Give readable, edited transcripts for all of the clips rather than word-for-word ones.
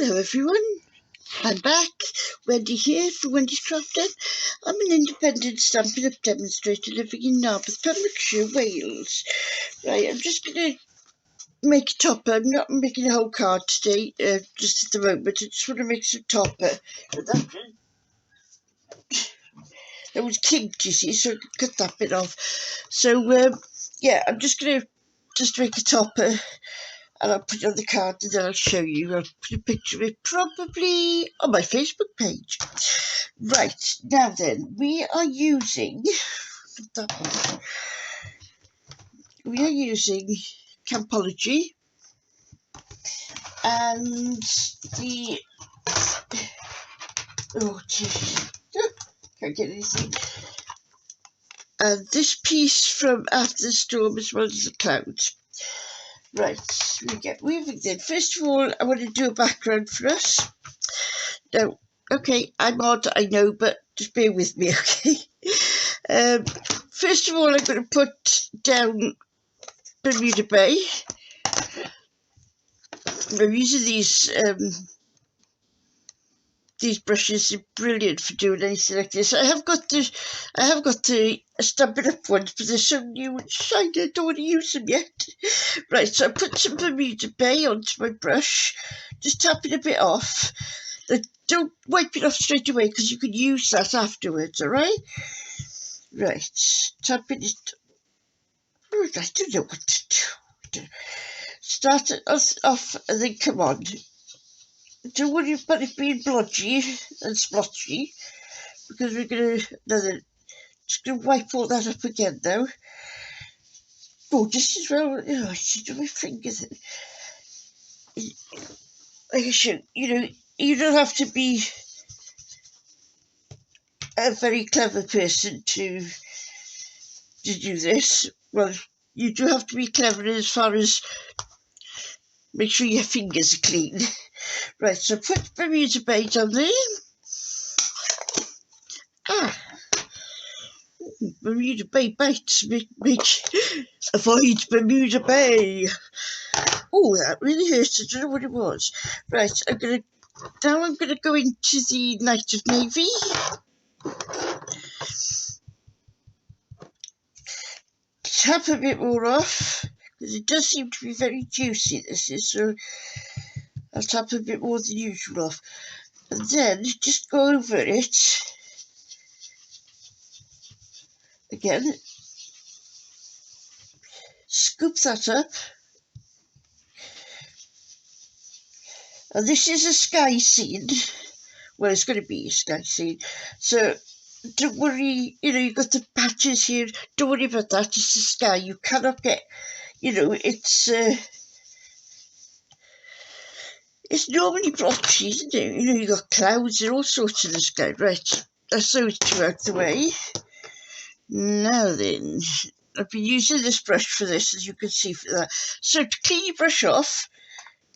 Hello everyone, I'm back, Wendy here for Wendy's Crafting. I'm an independent Stampin' Up demonstrator living in Narberth, Pembrokeshire, Wales. Right, I'm just going to make a topper. I'm not making a whole card today, just at the moment. I just want to make some topper. That was kinked, you see, so I could cut that bit off. So, yeah, I'm just going to make a topper. And I'll put it on the card and then I'll show you. I'll put a picture of it probably on my Facebook page. Right, now then, we are using Campology and the, can't get anything. And this piece from After the Storm as well as the clouds. Right, we get moving then. First of all, I want to do a background for us. Now, okay, I'm odd, I know, but just bear with me, okay? First of all, I'm going to put down Bermuda Bay. I'm using these brushes. They're brilliant for doing anything like this. I have got the Stampin' Up ones, but they're so new and shiny, I don't want to use them yet. Right, so I put some Bermuda Bay onto my brush, just tapping a bit off. Don't wipe it off straight away because you can use that afterwards, alright? Right, tapping it. I don't know what to do. Start it off and then come on. Don't worry about it being blotchy and splotchy because we're going to just going to wipe all that up again now. Oh, just as well, I should do my fingers. Like I should, you don't have to be a very clever person to do this. Well, you do have to be clever as far as make sure your fingers are clean. Right, so put Bermuda Bay down there. Bermuda Bay bites. Avoid Bermuda Bay. Oh, that really hurt. I don't know what it was. Right, I'm gonna go into the Night of Navy. Tap a bit more off because it does seem to be very juicy. This is, so I'll tap a bit more than usual off, and then just go over it again. Scoop that up. And this is a sky scene. Well, it's going to be a sky scene. So don't worry, you've got the patches here. Don't worry about that. It's the sky. You cannot get, it's normally blotchy, isn't it? You've got clouds and all sorts in the sky. Right, that's those two out the way. Now then, I've been using this brush for this, as you can see for that. So to clean your brush off,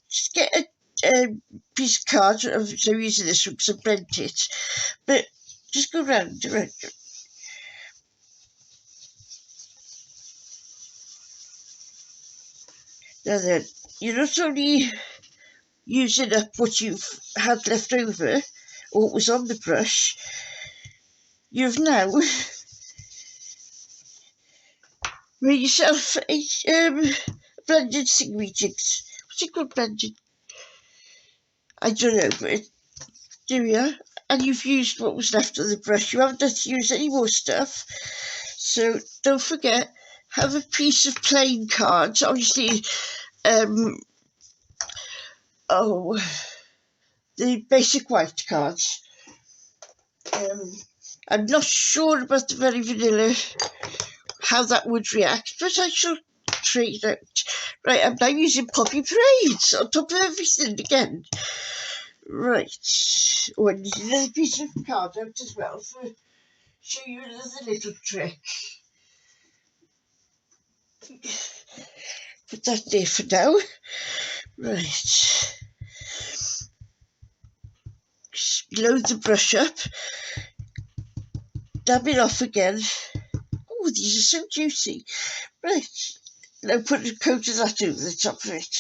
just get a piece of card. So I'm using this one because I bent it, but just go round. Now then, you're not only using up what you've had left over or what was on the brush, you've now made yourself a blended thingamajig. What's it called, blended? I don't know, but there we are. And you've used what was left of the brush. You haven't had to use any more stuff. So don't forget, have a piece of plain cards. Obviously, the basic white cards. I'm not sure about the very vanilla, how that would react, but I shall try it out. Right, I'm now using Poppy Parades on top of everything again. Right, I need another piece of card out as well to show you another little trick. Put that there for now. Right. Load the brush up. Dab it off again. Oh, these are so juicy. Right. Now put a coat of that over the top of it.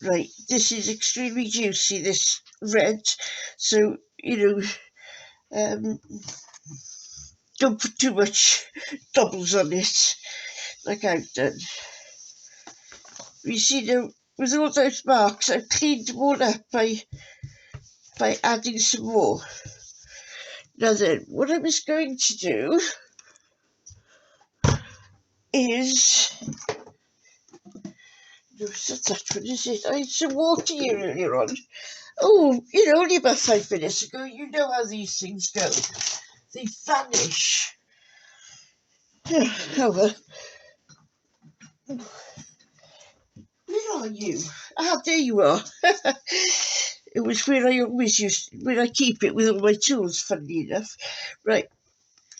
Right, this is extremely juicy, this red, so, you know, don't put too much doubles on it, like I've done. You see, now, with all those marks, I've cleaned them all up by adding some more. Now then, what I was going to do is, no, it's not that one, is it? I had some water here earlier on. Oh, you know, only about 5 minutes ago. You know how these things go. They vanish. Oh, well. Where are you? Ah, there you are. It was where I always where I keep it with all my tools, funnily enough. Right,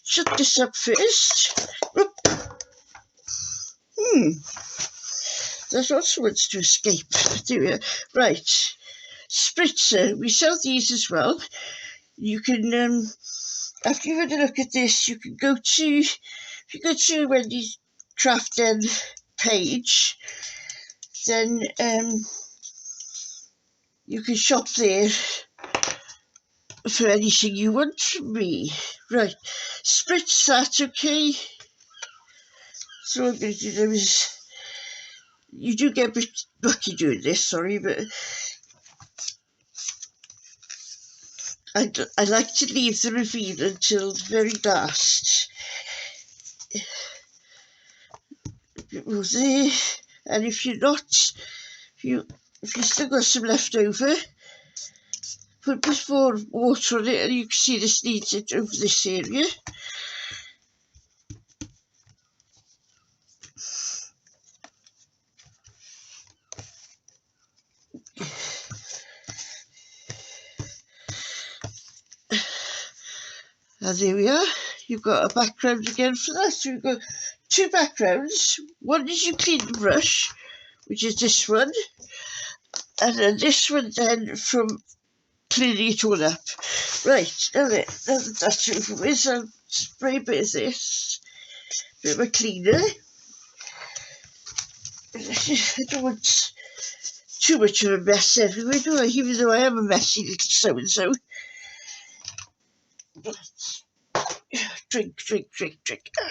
shut this up first. There's also wants to escape. There we are. Right, spritzer. We sell these as well. You can, after you've had a look at this, you can go to, if you go to Wendy's Craft Den page, then you can shop there for anything you want from me. Right, spritz that, okay? So what I'm going to do now is, you do get a bit lucky doing this, sorry, but I like to leave the reveal until the very last. There, and if you're not, if you still got some left over, put a bit more water on it, and you can see this needs it over this area. And there we are. You've got a background again for that. So you've got two backgrounds. One is your clean brush, which is this one, and then this one then from cleaning it all up. Right, now that that's over with, I'll spray a bit of this, a bit of a cleaner. I don't want too much of a mess everywhere, do I? Even though I am a messy little so-and-so. Drink.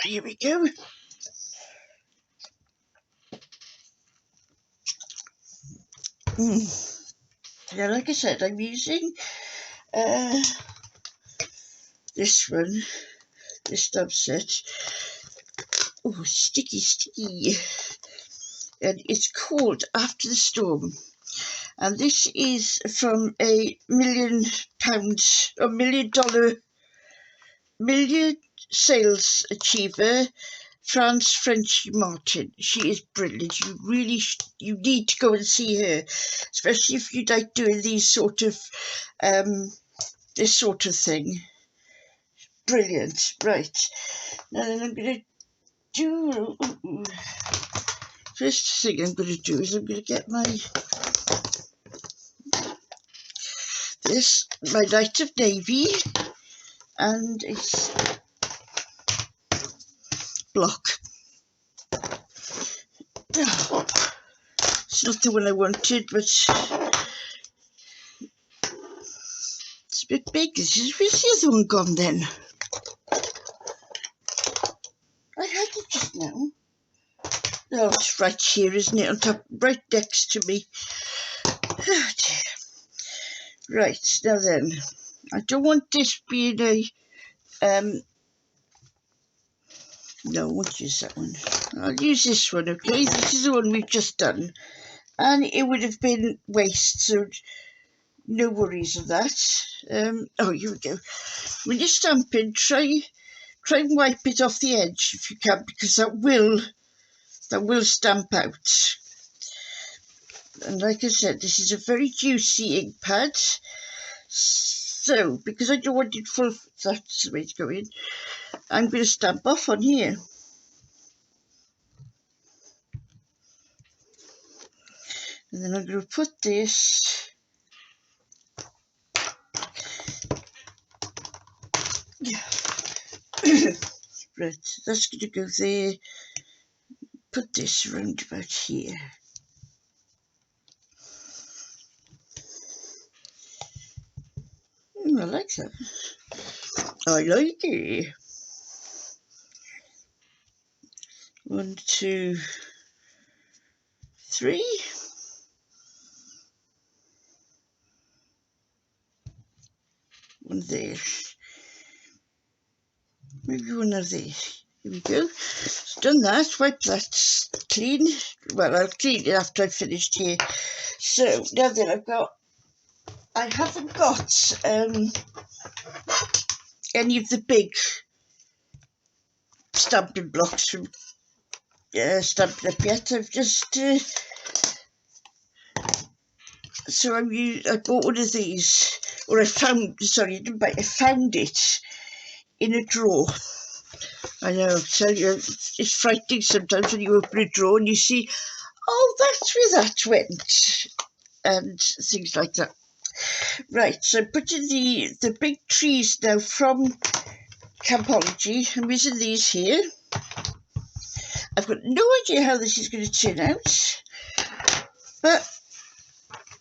Here we go. Now, like I said, I'm using this one, this stamp set. Oh, sticky. And it's called After the Storm. And this is from a £1 million sales achiever, Frenchie Martin. She is brilliant. You need to go and see her, especially if you like doing these sort of this sort of thing. Brilliant. Right, now then I'm going to do, first thing I'm going to do is I'm going to get my light of navy, and it's block. It's not the one I wanted, but it's a bit big. Where's the other one gone then? I had it just now. Oh, it's right here, isn't it? On top, right next to me. Oh dear. Right, now then, I don't want this being a no, I won't use that one. I'll use this one, okay? This is the one we've just done. And it would have been waste, so no worries of that. Oh, here we go. When you're stamping, try and wipe it off the edge if you can, because that will stamp out. And like I said, this is a very juicy ink pad. So, because I don't want it full, that's the way it's going, I'm going to stamp off on here. And then I'm going to put this right, that's going to go there. Put this around about here. I like that. I like it. 1, 2, 3. One there. Maybe one of these. Here we go. It's done that. Wipe that clean. Well, I'll clean it after I've finished here. So now then, I haven't got any of the big stamping blocks from Stampin' Up yet. I've just so I bought one of these, or I found it in a drawer. I know, so it's frightening sometimes when you open a drawer and you see, oh, that's where that went, and things like that. Right, so I'm putting the big trees now from Campology. I'm using these here. I've got no idea how this is going to turn out, but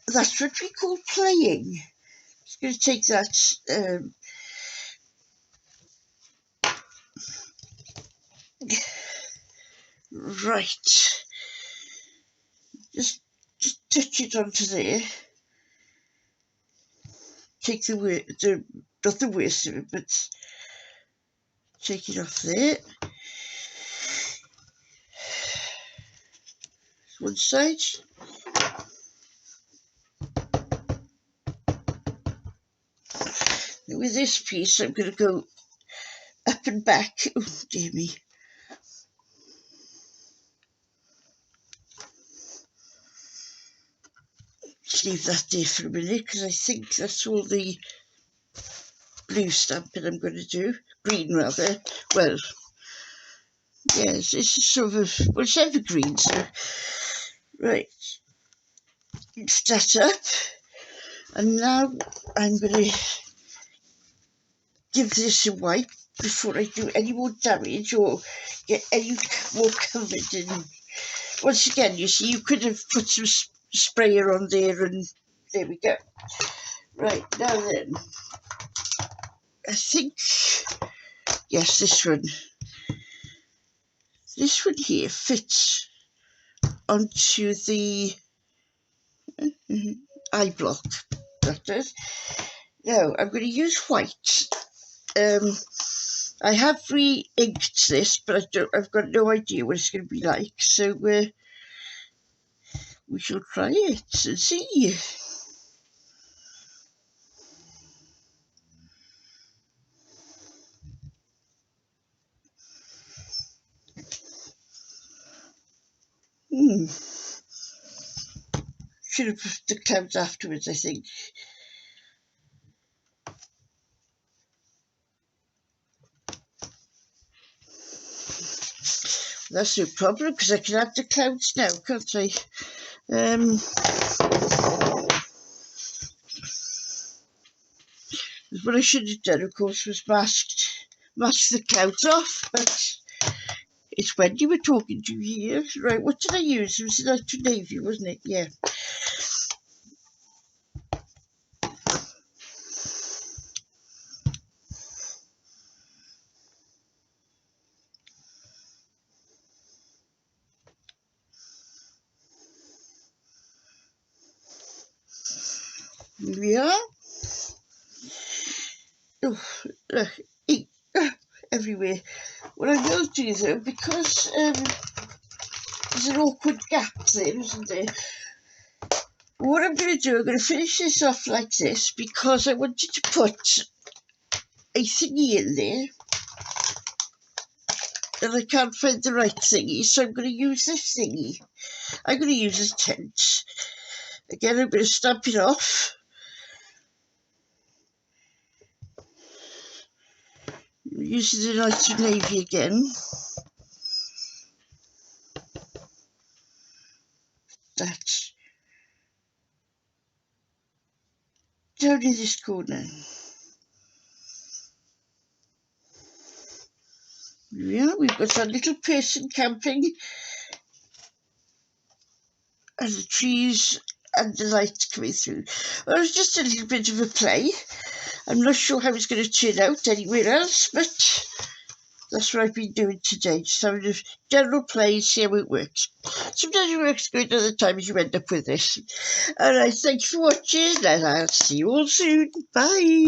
that's what we call playing. I'm just going to take that right, just touch it onto there. Take not the worst of it, but take it off there. One side. Now with this piece, I'm going to go up and back. Oh, dear me. Just leave that there for a minute, because I think that's all the blue stamping I'm going to do. Green, rather. Well, yes, it's sort of, well, it's evergreen, so. Right. Lift that up. And now I'm going to give this a wipe before I do any more damage or get any more covered in. Once again, you see, you could have put some sprayer on there, and there we go. Right, now then, I think, yes, this one here fits onto the eye block. That does. Now, I'm going to use white. I have re-inked this, but I've got no idea what it's going to be like, so we shall try it and see. Should have put the clouds afterwards, I think. That's no problem, because I can have the clouds now, can't I? What I should have done, of course, was mask the clouds off, but it's when you were talking to here. Right, what did I use? It was light navy, wasn't it? Yeah. Here we are. Oh, look, ink everywhere. What I will do though, because there's an awkward gap there, isn't there? What I'm going to do, I'm going to finish this off like this, because I wanted to put a thingy in there, and I can't find the right thingy, so I'm going to use this thingy. I'm going to use a tent. Again, I'm going to stamp it off. Using the light navy again. That down in this corner. Yeah, we've got our little person camping, and the trees and the light coming through. Well, it was just a little bit of a play. I'm not sure how it's going to turn out anywhere else, but that's what I've been doing today. Just having a general play and see how it works. Sometimes it works good, other times you end up with this. Alright, thanks for watching, and I'll see you all soon. Bye!